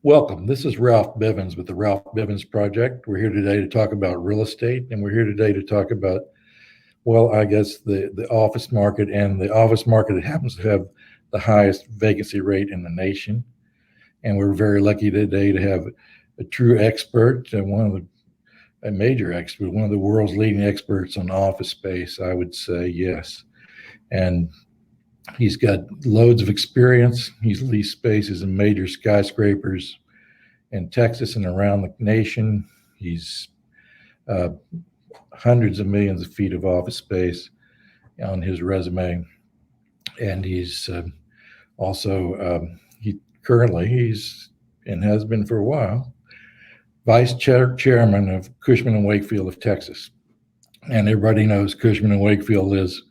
Welcome. This is Ralph Bivins with the Ralph Bivins Project. We're here today to talk about real estate, and we're here today to talk about, well, I guess the office market, and the office market that happens to have the highest vacancy rate in the nation. And we're very lucky today to have a true expert and a major expert, one of the world's leading experts on office space, I would say, yes. And he's got loads of experience. He's leased spaces in major skyscrapers in Texas and around the nation. He's hundreds of millions of feet of office space on his resume. And he's he's and has been for a while, vice chairman of Cushman and Wakefield of Texas. And everybody knows Cushman and Wakefield is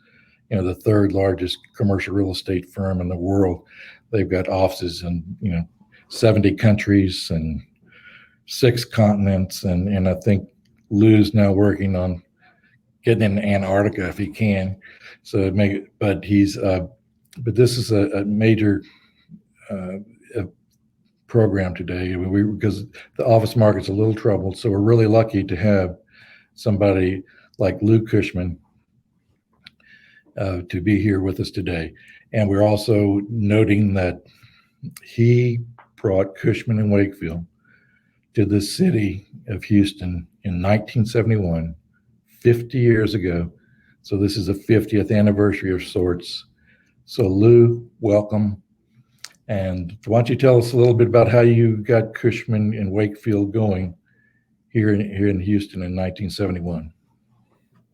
the third largest commercial real estate firm in the world. They've got offices in 70 countries and 6 continents, and I think Lou's now working on getting in Antarctica if he can. But this is a major program today because the office market's a little troubled. So we're really lucky to have somebody like Lou Cushman to be here with us today. And we're also noting that he brought Cushman and Wakefield to the city of Houston in 1971, 50 years ago. So this is a 50th anniversary of sorts. So Lou, welcome. And why don't you tell us a little bit about how you got Cushman and Wakefield going here in Houston in 1971?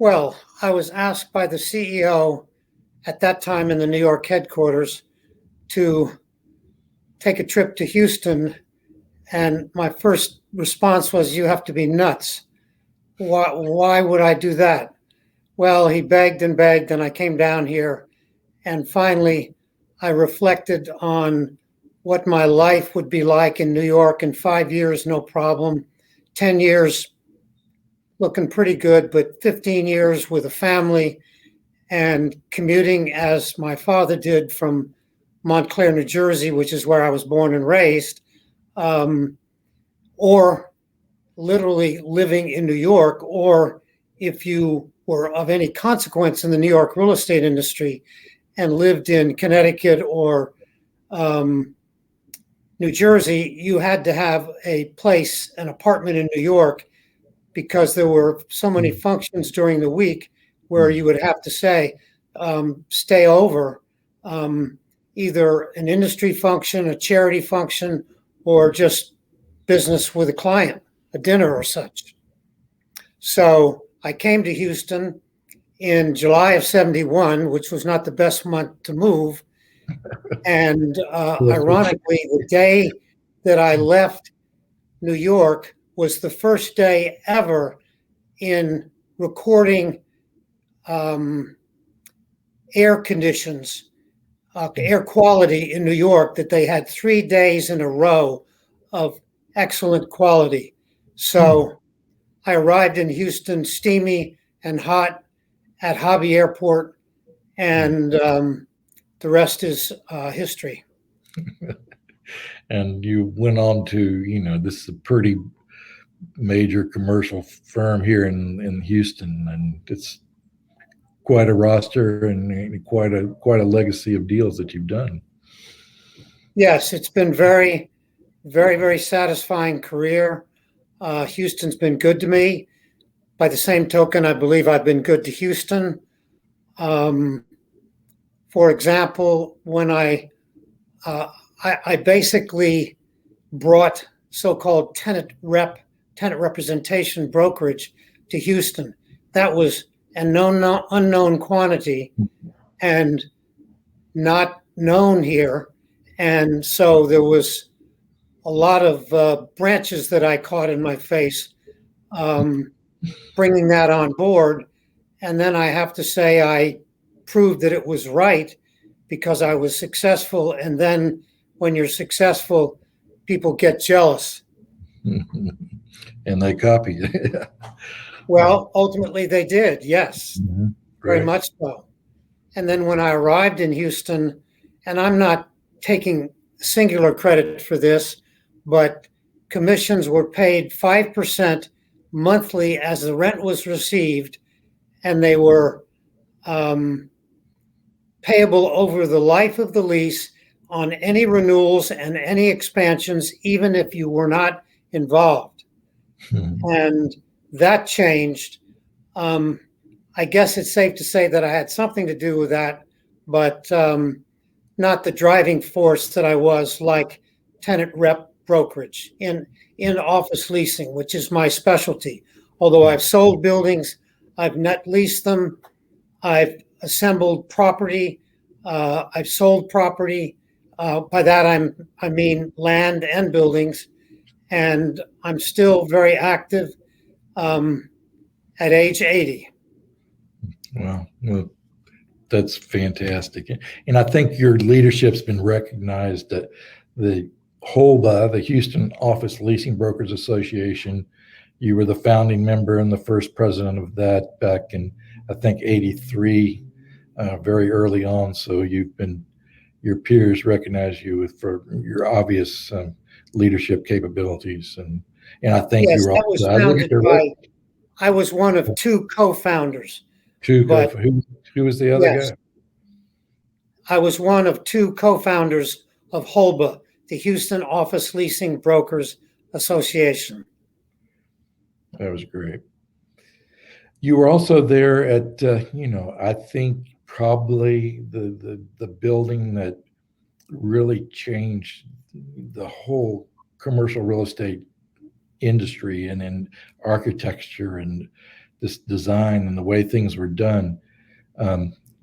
Well, I was asked by the CEO at that time in the New York headquarters to take a trip to Houston. And my first response was, "You have to be nuts. Why would I do that?" Well, he begged, and I came down here. And finally, I reflected on what my life would be like in New York in 5 years, no problem. 10 years, looking pretty good, but 15 years with a family and commuting as my father did from Montclair, New Jersey, which is where I was born and raised, or literally living in New York, or if you were of any consequence in the New York real estate industry and lived in Connecticut or New Jersey, you had to have a place, an apartment in New York, because there were so many functions during the week where you would have to stay over, either an industry function, a charity function, or just business with a client, a dinner or such. So I came to Houston in July of 71, which was not the best month to move. And ironically, the day that I left New York was the first day ever in recording air conditions, air quality in New York, that they had 3 days in a row of excellent quality. So I arrived in Houston steamy and hot at Hobby Airport, and the rest is history. And you went on to, this is a pretty major commercial firm here in Houston, and it's quite a roster and quite a legacy of deals that you've done. Yes, it's been very, very, very satisfying career. Houston's been good to me. By the same token, I believe I've been good to Houston. For example, when I basically brought so-called tenant representation brokerage to Houston. That was an unknown quantity and not known here. And so there was a lot of branches that I caught in my face, bringing that on board. And then I have to say I proved that it was right because I was successful. And then when you're successful, people get jealous. And they copy. Well, ultimately they did, yes, very Right. much so. And then when I arrived in Houston, and I'm not taking singular credit for this, but commissions were paid 5% monthly as the rent was received, and they were payable over the life of the lease on any renewals and any expansions, even if you were not involved. And that changed. I guess it's safe to say that I had something to do with that, but not the driving force that I was, like tenant rep brokerage in office leasing, which is my specialty. Although I've sold buildings, I've net leased them, I've assembled property, I've sold property. By that I mean land and buildings, and I'm still very active at age 80. Well, that's fantastic. And I think your leadership's been recognized at the HOLBA, the Houston Office Leasing Brokers Association. You were the founding member and the first president of that back in, I think, 83, very early on. So your peers recognize you for your obvious leadership capabilities. And I think Yes, you were that was founded by, I was one of two co-founders. Who was the other Yes, guy? I was one of two co-founders of HOLBA, the Houston Office Leasing Brokers Association. That was great. You were also there at, I think probably the building that really changed the whole commercial real estate industry and in architecture and this design and the way things were done,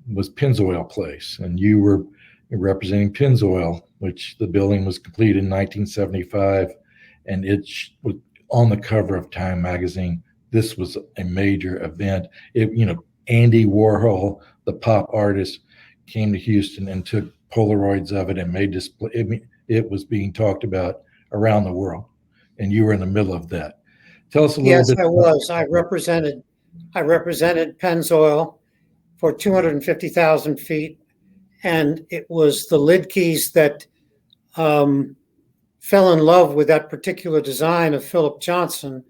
was Pennzoil Place. And you were representing Pennzoil, which the building was completed in 1975, and it was on the cover of Time magazine. This was a major event. Andy Warhol, the pop artist, came to Houston and took Polaroids of it and made display. It was being talked about around the world, and you were in the middle of that. Tell us a little bit. Yes, I was. I represented Pennzoil for 250,000 feet, and it was the Lidkeys that fell in love with that particular design of Philip Johnson.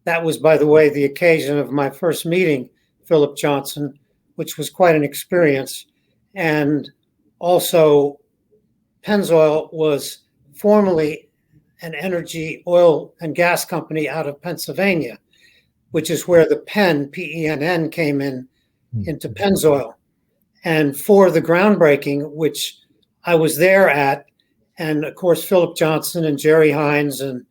That was, by the way, the occasion of my first meeting Philip Johnson, which was quite an experience. And also, Pennzoil was formerly an energy, oil, and gas company out of Pennsylvania, which is where the Penn, P-E-N-N, came into Pennzoil. And for the groundbreaking, which I was there at, and of course, Philip Johnson and Jerry Hines and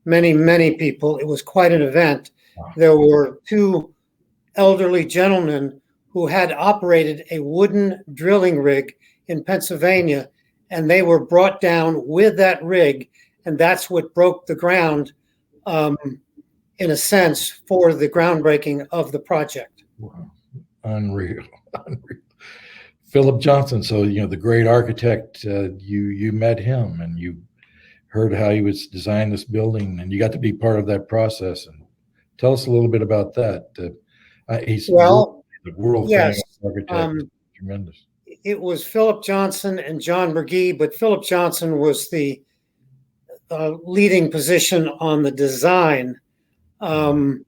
many, many people, it was quite an event. There were two elderly gentlemen who had operated a wooden drilling rig in Pennsylvania, and they were brought down with that rig, and that's what broke the ground, in a sense, for the groundbreaking of the project. Wow. Unreal. Philip Johnson. So, the great architect, you met him and you heard how he was designing this building, and you got to be part of that process. And tell us a little bit about that. He's the world famous architect. Tremendous. It was Philip Johnson and John McGee, but Philip Johnson was the leading position on the design. And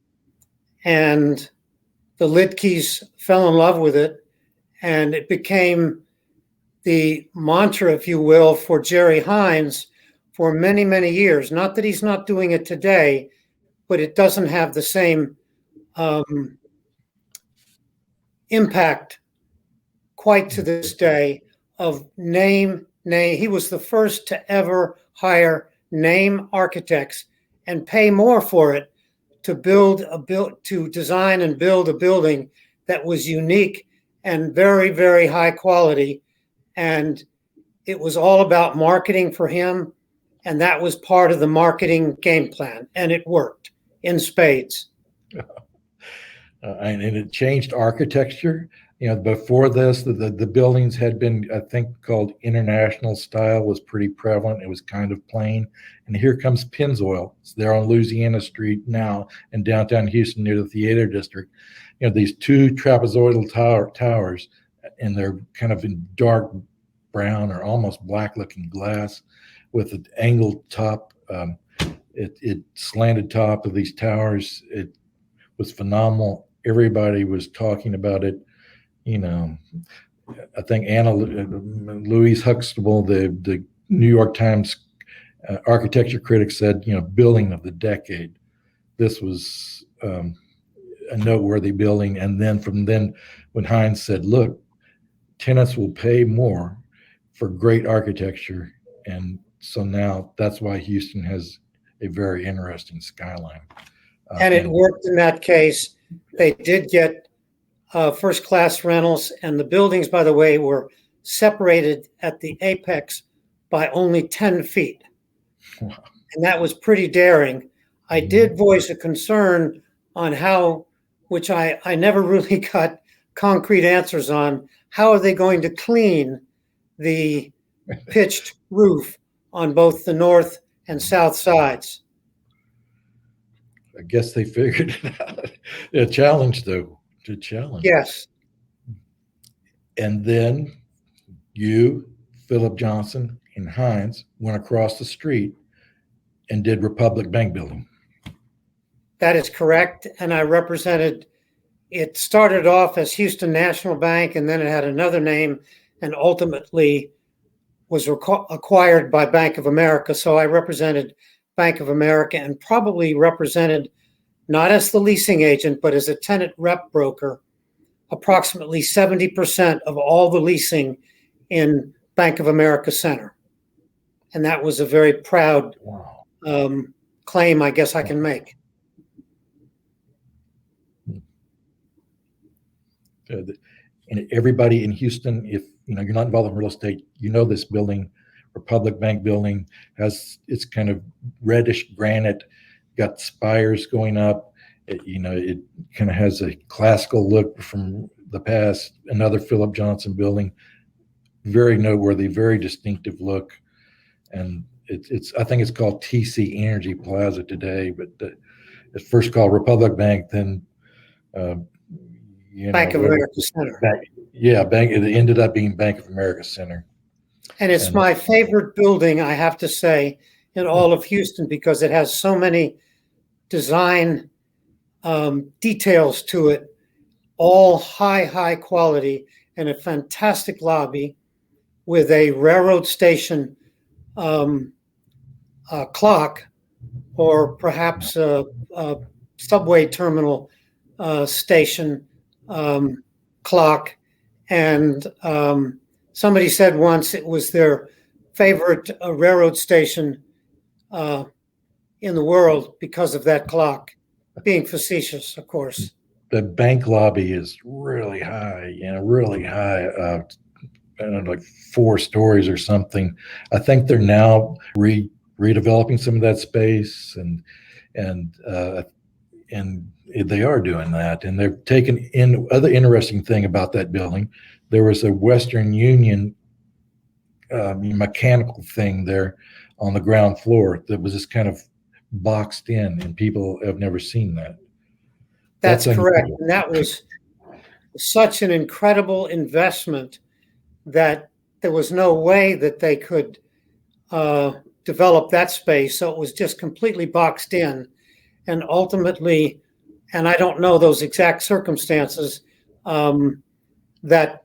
the Lidkeys fell in love with it, and it became the mantra, if you will, for Jerry Hines for many, many years. Not that he's not doing it today, but it doesn't have the same impact quite to this day of name. He was the first to ever hire name architects and pay more for it to design and build a building that was unique and very, very high quality. And it was all about marketing for him. And that was part of the marketing game plan. And it worked in spades. And it changed architecture. Before this, the buildings had been, I think, called international style, was pretty prevalent. It was kind of plain. And here comes Pennzoil. It's there on Louisiana Street now in downtown Houston near the theater district. These two trapezoidal towers, and they're kind of in dark brown or almost black looking glass with an angled top It slanted top of these towers. It was phenomenal. Everybody was talking about it. You know, I think Louise Huxtable, the New York Times architecture critic, said, building of the decade. This was a noteworthy building. And then from then, when Hines said, look, tenants will pay more for great architecture. And so now that's why Houston has a very interesting skyline. And it worked in that case. They did get first-class rentals, and the buildings, by the way, were separated at the apex by only 10 feet. Wow. And that was pretty daring. I did voice a concern on how, which I never really got concrete answers on, how are they going to clean the pitched roof on both the north and south sides? I guess they figured it out. A challenge, though. A challenge. Yes. And then you, Philip Johnson, and Hines went across the street and did Republic Bank building. That is correct. And I represented, it started off as Houston National Bank, and then it had another name, and ultimately was acquired by Bank of America. So I represented Bank of America, and probably represented, not as the leasing agent, but as a tenant rep broker, approximately 70% of all the leasing in Bank of America Center. And that was a very proud claim, I guess I can make. And everybody in Houston, if you're not involved in real estate, this building, Republic Bank building, it's kind of reddish granite, got spires going up. It kind of has a classical look from the past. Another Philip Johnson building, very noteworthy, very distinctive look. And I think it's called TC Energy Plaza today, but it's first called Republic Bank, then Bank of America Center. Bank. It ended up being Bank of America Center. And it's my favorite building, I have to say, in all of Houston, because it has so many design details to it, all high quality, and a fantastic lobby with a railroad station clock, or perhaps a subway terminal station clock. And somebody said once it was their favorite railroad station in the world because of that clock. Being facetious, of course. The bank lobby is really high, really high. I don't know, like 4 stories or something. I think they're now redeveloping some of that space, and they are doing that. And they're taking in other interesting thing about that building. There was a Western Union mechanical thing there on the ground floor that was just kind of boxed in, and people have never seen that. That's correct. And that was such an incredible investment that there was no way that they could develop that space. So it was just completely boxed in. And ultimately, and I don't know those exact circumstances, that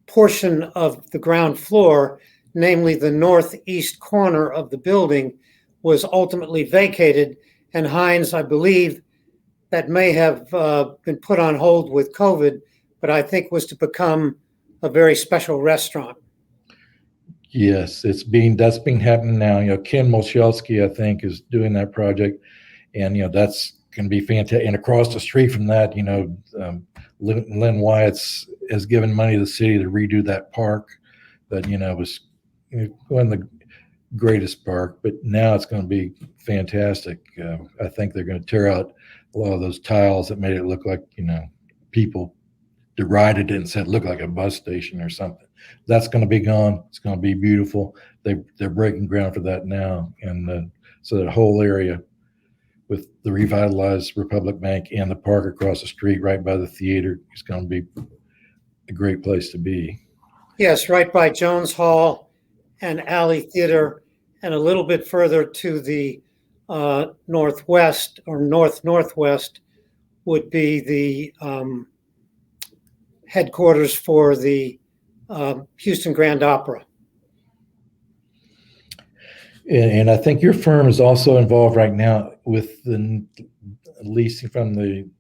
portion of the ground floor, namely the northeast corner of the building, was ultimately vacated. And Hines, I believe, that may have been put on hold with COVID, but I think was to become a very special restaurant. Yes, that's been happening now. Ken Molshelski, I think, is doing that project, and that's going to be fantastic. And across the street from that, Lynn Wyatt's has given money to the city to redo that park that was one of the greatest park, but now it's going to be fantastic. I think they're going to tear out a lot of those tiles that made it look like people derided it and said it looked like a bus station or something. That's going to be gone. It's going to be beautiful. They're breaking ground for that now, and so that whole area with the revitalized Republic Bank and the park across the street right by the theater is going to be a great place to be. Yes, right by Jones Hall and Alley Theater and a little bit further to the northwest or northwest would be the headquarters for the Houston Grand Opera. And I think your firm is also involved right now with the leasing from the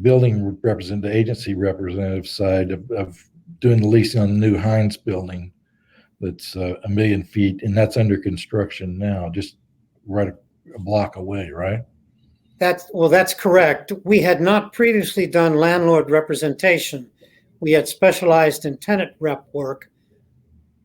building the agency representative side of doing the leasing on the new Heinz building that's 1 million feet, and that's under construction now, just right a block away, right? That's correct. We had not previously done landlord representation. We had specialized in tenant rep work,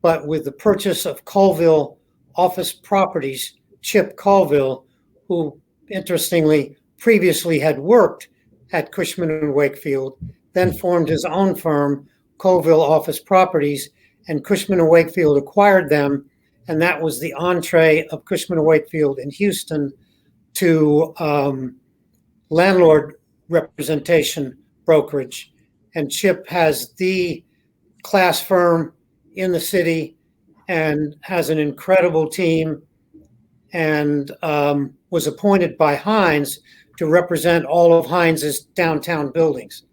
but with the purchase of Colville Office Properties, Chip Colville, who interestingly previously had worked at Cushman and Wakefield, then formed his own firm, Colville Office Properties, and Cushman and Wakefield acquired them, and that was the entree of Cushman and Wakefield in Houston to landlord representation brokerage. And Chip has the class firm in the city and has an incredible team, and was appointed by Heinz to represent all of Heinz's downtown buildings,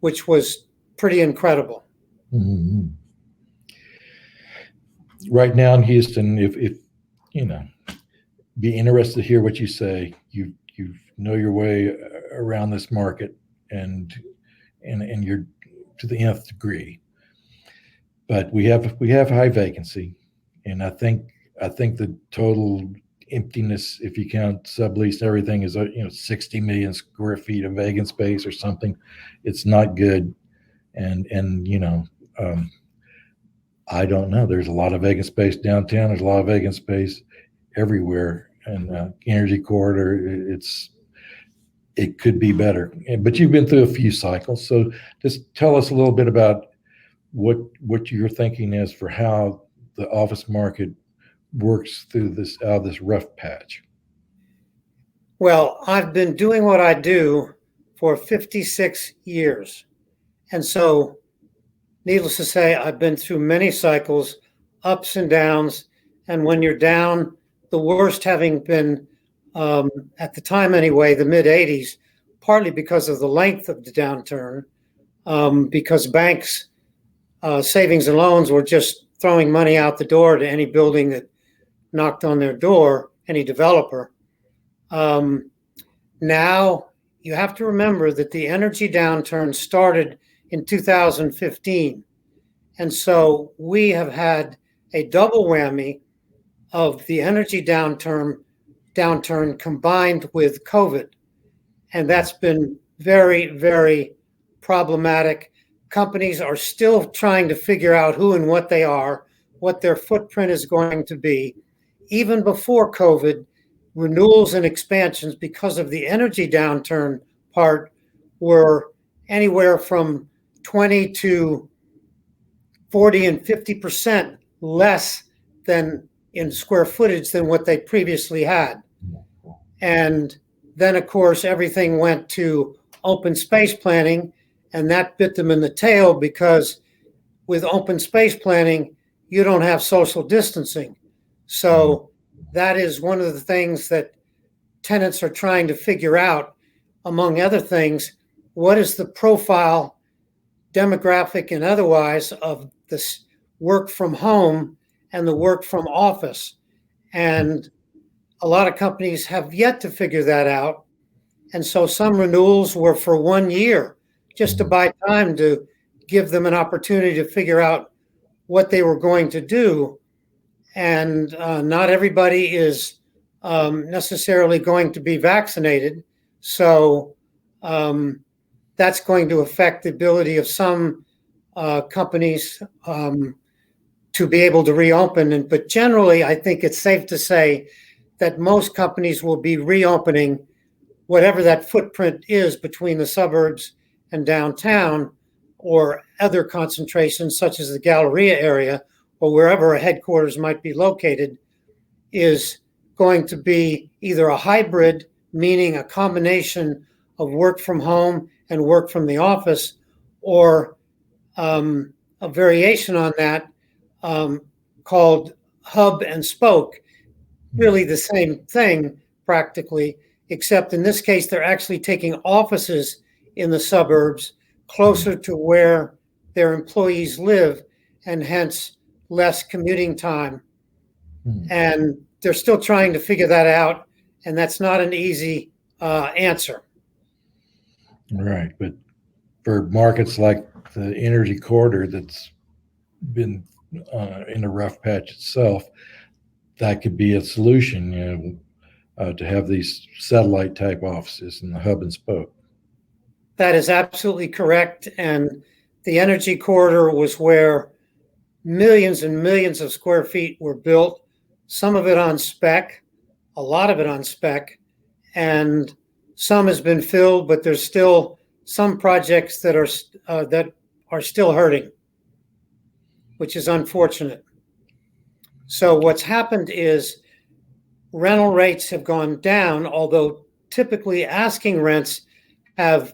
which was pretty incredible. Mm-hmm. Right now in Houston, if you know, be interested to hear what you say. You know your way around this market, and you're to the nth degree. But we have high vacancy, and I think the total emptiness, if you count sublease, everything is 60 million square feet of vacant space or something. It's not good, and I don't know. There's a lot of vacant space downtown. There's a lot of vacant space everywhere, and energy corridor. It could be better, but you've been through a few cycles, so just tell us a little bit about what your thinking is for how the office market works through this rough patch. Well, I've been doing what I do for 56 years. And so, needless to say, I've been through many cycles, ups and downs. And when you're down, the worst having been, at the time anyway, the mid 80s, partly because of the length of the downturn, because banks, savings and loans were just throwing money out the door to any building that knocked on their door, any developer. Now you have to remember that the energy downturn started in 2015. And so we have had a double whammy of the energy downturn combined with COVID. And that's been very, very problematic. Companies are still trying to figure out who and what they are, what their footprint is going to be. Even before COVID, renewals and expansions, because of the energy downturn part, were anywhere from 20 to 40 and 50% less than in square footage than what they previously had. And then, of course, everything went to open space planning, and that bit them in the tail, because with open space planning, you don't have social distancing. So that is one of the things that tenants are trying to figure out, among other things. What is the profile, demographic and otherwise, of this work from home and the work from office? And a lot of companies have yet to figure that out. And so some renewals were for 1 year, just to buy time to give them an opportunity to figure out what they were going to do. And not everybody is necessarily going to be vaccinated. So that's going to affect the ability of some companies to be able to reopen. But generally, I think it's safe to say that most companies will be reopening, whatever that footprint is between the suburbs and downtown, or other concentrations such as the Galleria area, or wherever a headquarters might be located, is going to be either a hybrid, meaning a combination of work from home and work from the office, or a variation on that called hub and spoke, really the same thing practically, except in this case, they're actually taking offices in the suburbs closer to where their employees live, and hence less commuting time. And they're still trying to figure that out, and that's not an easy answer. Right. But for markets like the energy corridor that's been in a rough patch itself, that could be a solution, to have these satellite type offices in the hub and spoke. That is absolutely correct. And the energy corridor was where millions and millions of square feet were built, some of it on spec, a lot of it on spec, and some has been filled, but there's still some projects that are still hurting, which is unfortunate. So what's happened is rental rates have gone down, although typically asking rents have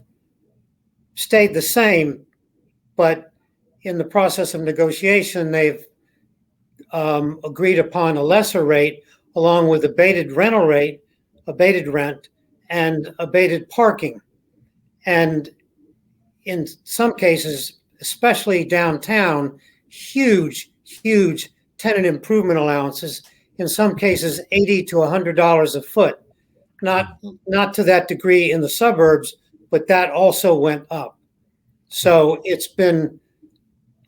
stayed the same, but in the process of negotiation, they've agreed upon a lesser rate along with abated rental rate, abated rent, and abated parking. And in some cases, especially downtown, huge tenant improvement allowances, in some cases $80 to $100 a foot. Not to that degree in the suburbs, but that also went up. So it's been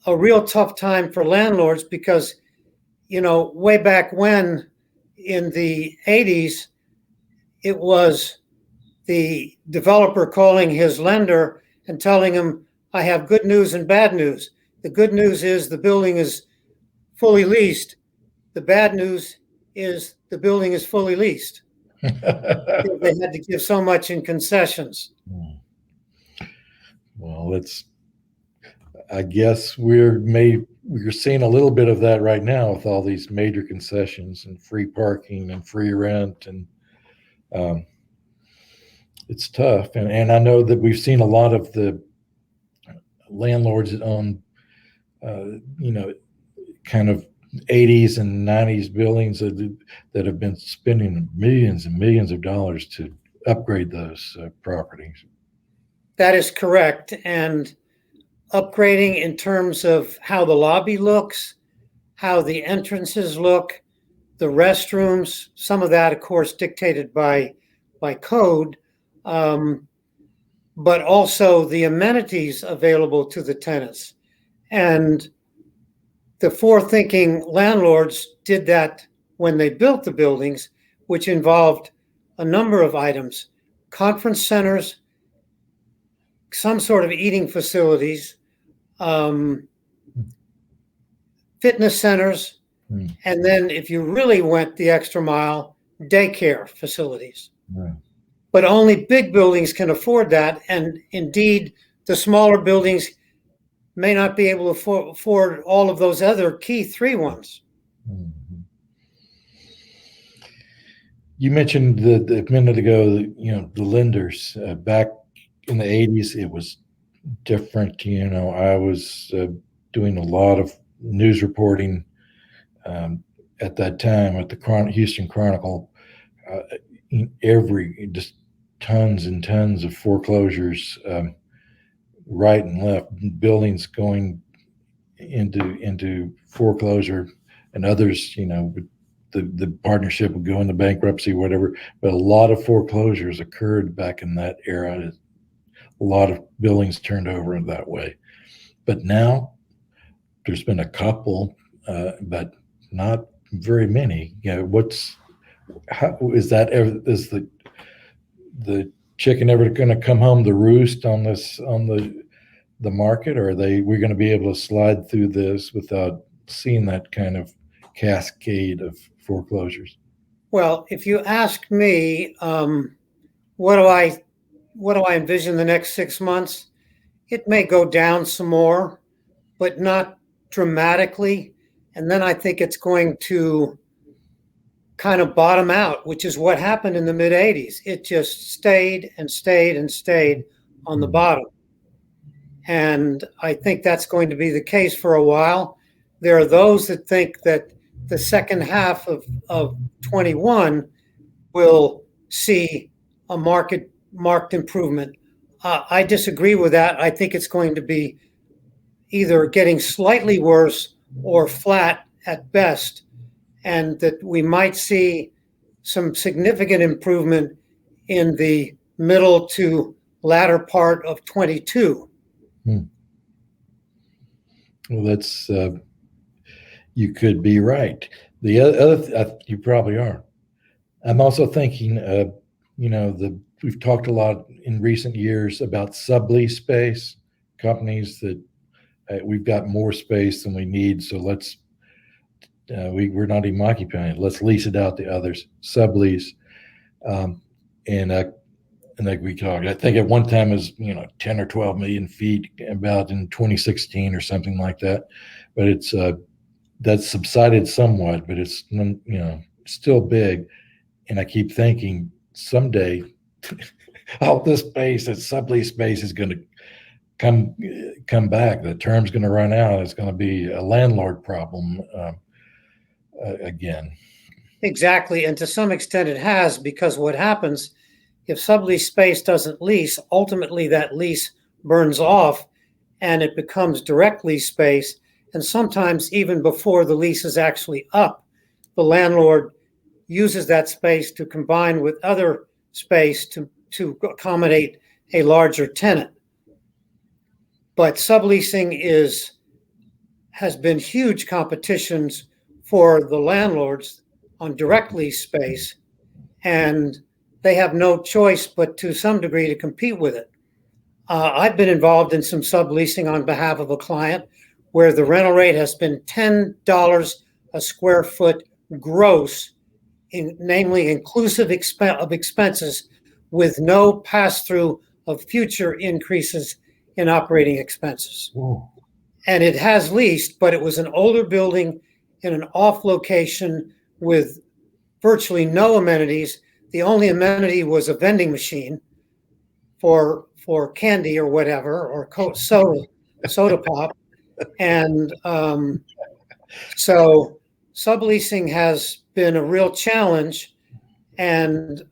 a real tough time for landlords because, way back when in the 80s, it was the developer calling his lender and telling him, I have good news and bad news. The good news is the building is fully leased. The bad news is the building is fully leased. They had to give so much in concessions. Well, I guess we're seeing a little bit of that right now with all these major concessions and free parking and free rent, and it's tough. And I know that we've seen a lot of the landlords that own, kind of 80s and 90s buildings that have been spending millions and millions of dollars to upgrade those properties. That is correct. And upgrading in terms of how the lobby looks, how the entrances look, the restrooms, some of that, of course, dictated by code, but also the amenities available to the tenants. And the forward-thinking landlords did that when they built the buildings, which involved a number of items: conference centers, some sort of eating facilities, fitness centers, and then if you really went the extra mile, daycare facilities. Right. But only big buildings can afford that, and indeed, the smaller buildings may not be able to afford all of those other key three ones. Mm-hmm. You mentioned a minute ago, the lenders back in the 80s, it was different. I was doing a lot of news reporting at that time at the Houston Chronicle. Just tons and tons of foreclosures, right and left, buildings going into foreclosure, and others, the partnership would go into bankruptcy, whatever. But a lot of foreclosures occurred back in that era. A lot of buildings turned over in that way. But now there's been a couple, but not very many. How is that ever? Is the chicken ever going to come home to roost on the market, or we're going to be able to slide through this without seeing that kind of cascade of foreclosures? Well, if you ask me, what do I envision the next 6 months? It may go down some more, but not dramatically. And then I think it's going to kind of bottom out, which is what happened in the mid 80s. It just stayed and stayed and stayed on the bottom. And I think that's going to be the case for a while. There are those that think that the second half of 21 will see a marked improvement. I disagree with that. I think it's going to be either getting slightly worse or flat at best, and that we might see some significant improvement in the middle to latter part of 22. Well, that's you could be right. The other you probably are. I'm also thinking, we've talked a lot in recent years about sublease space, companies that we've got more space than we need, so we're not even occupying it. Let's lease it out to others, sublease. And like we talked, I think at one time it was 10 or 12 million feet, about in 2016 or something like that. But it's that's subsided somewhat, but it's still big. And I keep thinking someday all this space, that sublease space, is going to come back. The term's going to run out. It's going to be a landlord problem again. Exactly, and to some extent it has, because what happens if sublease space doesn't lease, ultimately that lease burns off and it becomes direct lease space. And sometimes even before the lease is actually up, the landlord uses that space to combine with other space to accommodate a larger tenant. But subleasing has been huge competitions for the landlords on direct lease space, and they have no choice but to some degree to compete with it. I've been involved in some subleasing on behalf of a client where the rental rate has been $10 a square foot gross, namely inclusive of expenses, with no pass-through of future increases in operating expenses. Whoa. And it has leased, but it was an older building in an off location with virtually no amenities. The only amenity was a vending machine for candy or whatever, or soda pop. And so subleasing has been a real challenge. And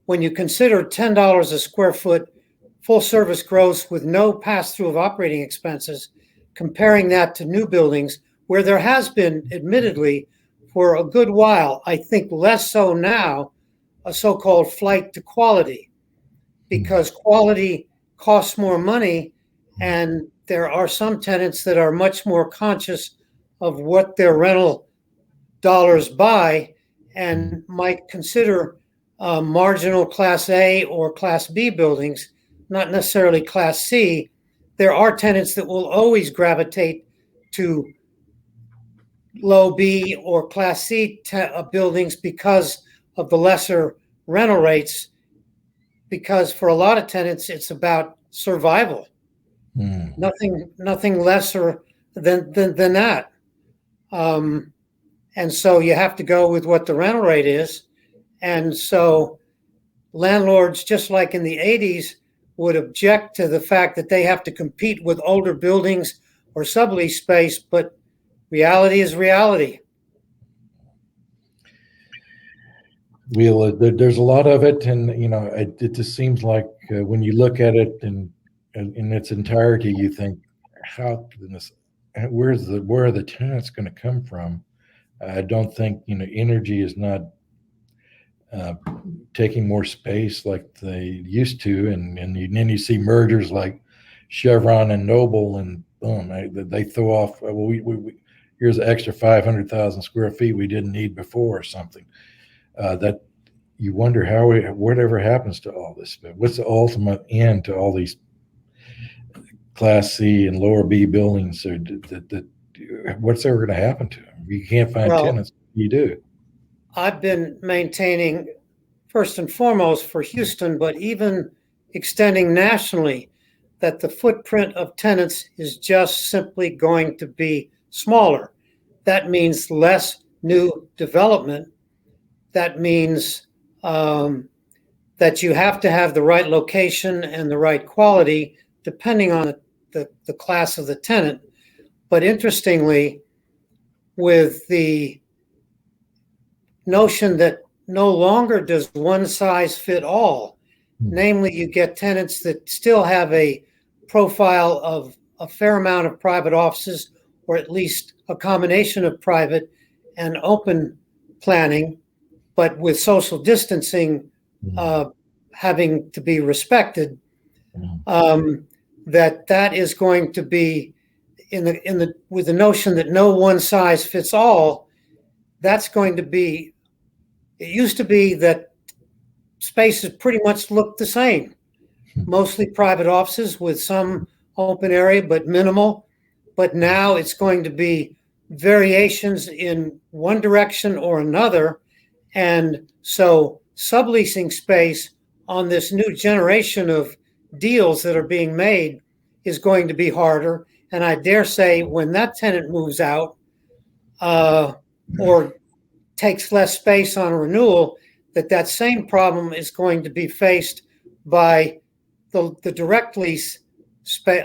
when you consider $10 a square foot full service gross with no pass-through of operating expenses, comparing that to new buildings where there has been, admittedly, for a good while, I think less so now, a so-called flight to quality, because quality costs more money, and there are some tenants that are much more conscious of what their rental dollars buy and might consider marginal Class A or Class B buildings, not necessarily Class C. There are tenants that will always gravitate to low B or Class C buildings because of the lesser rental rates, because for a lot of tenants, it's about survival. Nothing lesser than that. And so you have to go with what the rental rate is. And so landlords, just like in the 80s, would object to the fact that they have to compete with older buildings or sublease space, but reality is reality. Well, there's a lot of it, and it just seems like when you look at it in its entirety, you think, where are the tenants going to come from? I don't think energy is not taking more space like they used to, and then you see mergers like Chevron and Noble, and boom, they throw off. Well, we here's an extra 500,000 square feet we didn't need before, or something. That you wonder whatever happens to all this. But what's the ultimate end to all these Class C and lower B buildings? What's ever going to happen to them? You can't find tenants. You do. I've been maintaining, first and foremost for Houston, but even extending nationally, that the footprint of tenants is just simply going to be smaller. That means less new development. That means that you have to have the right location and the right quality, depending on the class of the tenant. But interestingly, with the notion that no longer does one size fit all. Namely, you get tenants that still have a profile of a fair amount of private offices, or at least a combination of private and open planning, but with social distancing having to be respected. That is going to be with the notion that no one size fits all. That's going to be. It used to be that spaces pretty much looked the same, mostly private offices with some open area, but minimal. But now it's going to be variations in one direction or another. And so subleasing space on this new generation of deals that are being made is going to be harder. And I dare say when that tenant moves out or takes less space on a renewal, that same problem is going to be faced by the direct lease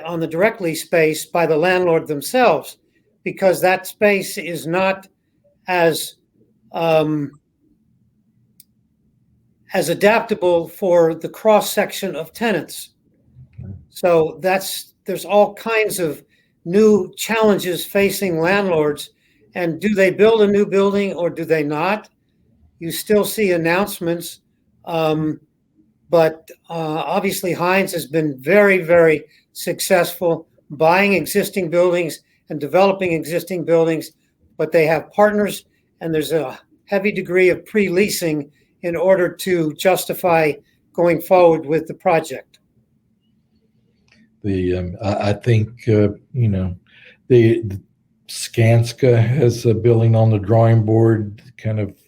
on the direct lease space by the landlord themselves, because that space is not as adaptable for the cross section of tenants. So there's all kinds of new challenges facing landlords. And do they build a new building or do they not? You still see announcements, but obviously Hines has been very, very successful buying existing buildings and developing existing buildings, but they have partners and there's a heavy degree of pre-leasing in order to justify going forward with the project. I think, the Skanska has a building on the drawing board, kind of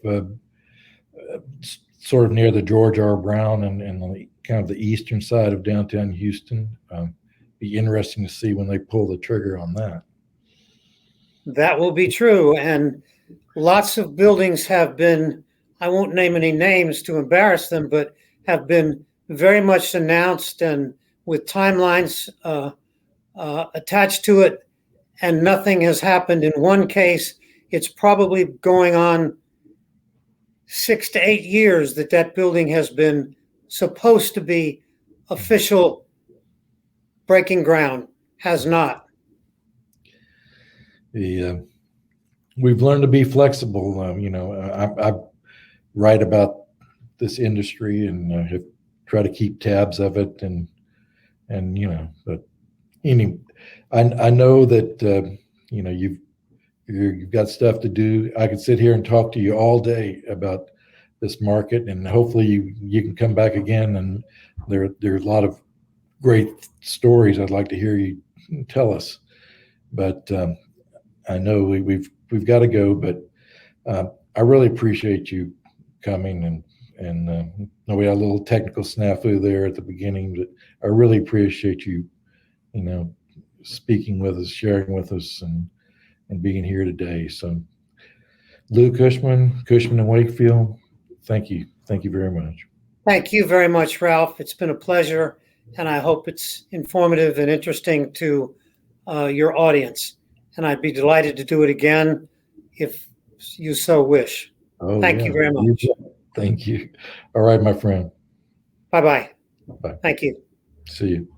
sort of near the George R. Brown and the, kind of the eastern side of downtown Houston. Be interesting to see when they pull the trigger on that. That will be true. And lots of buildings have been, I won't name any names to embarrass them, but have been very much announced and with timelines attached to it. And nothing has happened. In one case, it's probably going on 6 to 8 years that building has been supposed to be official breaking ground, has not. We've learned to be flexible. I write about this industry and have tried to keep tabs of it, and but anyway, I know that you've got stuff to do. I could sit here and talk to you all day about this market, and hopefully you can come back again. And there's a lot of great stories I'd like to hear you tell us. But I know we've got to go. But I really appreciate you coming, and we had a little technical snafu there at the beginning, but I really appreciate you, speaking with us, sharing with us, and being here today. So Lou Cushman and Wakefield, thank you very much. Thank you very much, Ralph. It's been a pleasure, and I hope it's informative and interesting to your audience. And I'd be delighted to do it again if you so wish. Thank you very much. Thank you. All right, my friend. Bye-bye. Bye. Thank you. See you.